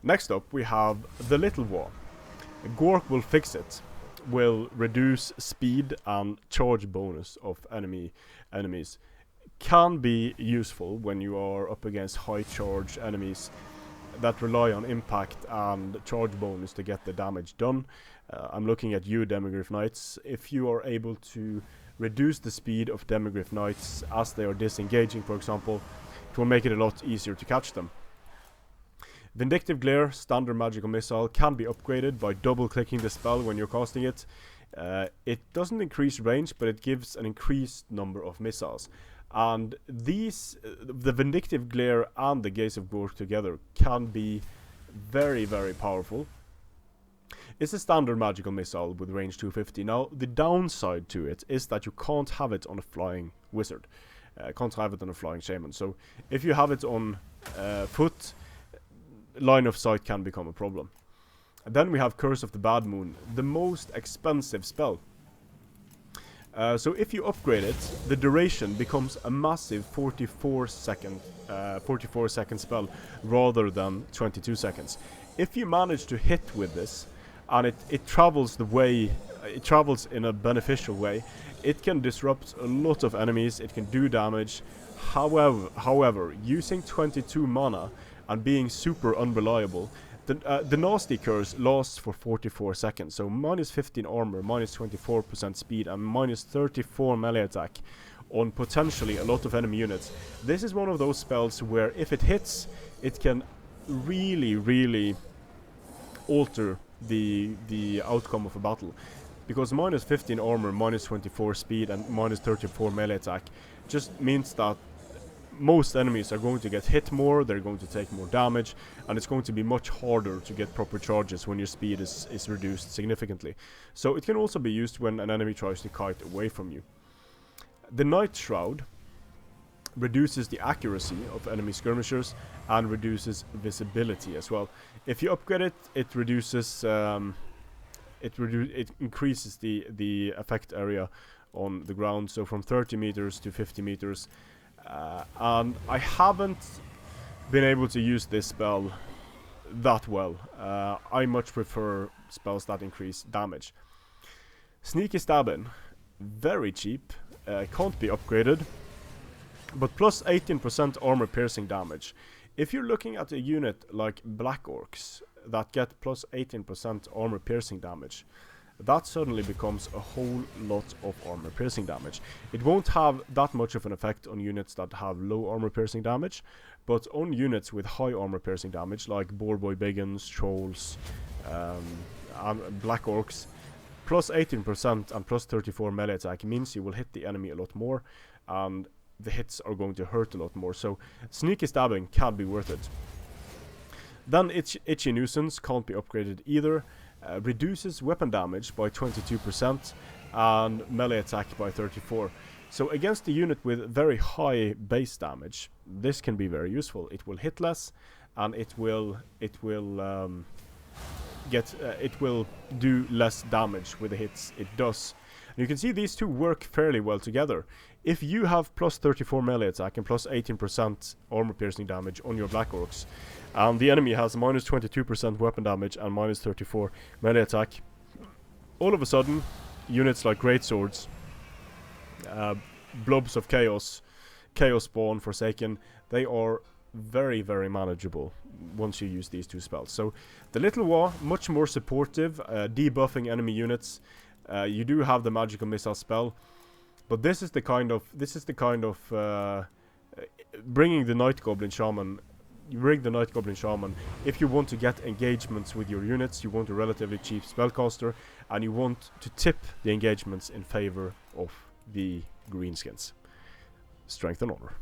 Next up we have the Little Waagh. Gork will fix it. Will reduce speed and charge bonus of enemies. Can be useful when you are up against high charge enemies that rely on impact and charge bonus to get the damage done. I'm looking at you, Demigryph Knights. If you are able to reduce the speed of Demigryph Knights as they are disengaging, for example, it will make it a lot easier to catch them. Vindictive Glare, standard magical missile, can be upgraded by double clicking the spell when you're casting it. It doesn't increase range, but it gives an increased number of missiles. And these, the Vindictive Glare and the Gaze of Gork together, can be very, very powerful. It's a standard magical missile with range 250. Now, the downside to it is that you can't have it on a flying wizard. Can't have it on a flying shaman. So, if you have it on foot, line of sight can become a problem. And then we have Curse of the Bad Moon, the most expensive spell. So if you upgrade it, the duration becomes a massive 44 second spell rather than 22 seconds. If you manage to hit with this, and it travels in a beneficial way, it can disrupt a lot of enemies, it can do damage. However, using 22 mana and being super unreliable, the nasty curse lasts for 44 seconds, so minus 15 armor, minus 24% speed, and minus 34 melee attack on potentially a lot of enemy units. This is one of those spells where if it hits, it can really alter the outcome of a battle. Because minus 15 armor, minus 24 speed, and minus 34 melee attack just means that most enemies are going to get hit more, they're going to take more damage, and it's going to be much harder to get proper charges when your speed is reduced significantly. So it can also be used when an enemy tries to kite away from you. The Night Shroud reduces the accuracy of enemy skirmishers and reduces visibility as well. If you upgrade it, it reduces it increases the effect area on the ground, so from 30 meters to 50 meters. And I haven't been able to use this spell that well. I much prefer spells that increase damage. Sneaky Stabbing, very cheap, can't be upgraded, but plus 18% armor piercing damage. If you're looking at a unit like Black Orcs that get plus 18% armor piercing damage, that suddenly becomes a whole lot of armor piercing damage. It won't have that much of an effect on units that have low armor piercing damage, but on units with high armor piercing damage, like Boarboy Biggins, Trolls, and Black Orcs, plus 18% and plus 34 melee attack means you will hit the enemy a lot more, and the hits are going to hurt a lot more, so Sneaky Stabbing can be worth it. Then Itchy Nuisance can't be upgraded either. Reduces weapon damage by 22% and melee attack by 34%. So against a unit with very high base damage, this can be very useful. It will hit less, and it will do less damage with the hits it does. And you can see these two work fairly well together. If you have plus 34 melee attack and plus 18% armor piercing damage on your Black Orcs, and the enemy has minus 22% weapon damage and minus 34 melee attack, all of a sudden, units like Greatswords, Blobs of Chaos, Chaos Spawn, Forsaken, they are very manageable once you use these two spells. So the Little Waagh, much more supportive, debuffing enemy units. You do have the magical missile spell, but this is the kind of bringing the Night Goblin Shaman. You bring the Night Goblin Shaman if you want to get engagements with your units, you want a relatively cheap spellcaster, and you want to tip the engagements in favor of the greenskins. Strength and honor.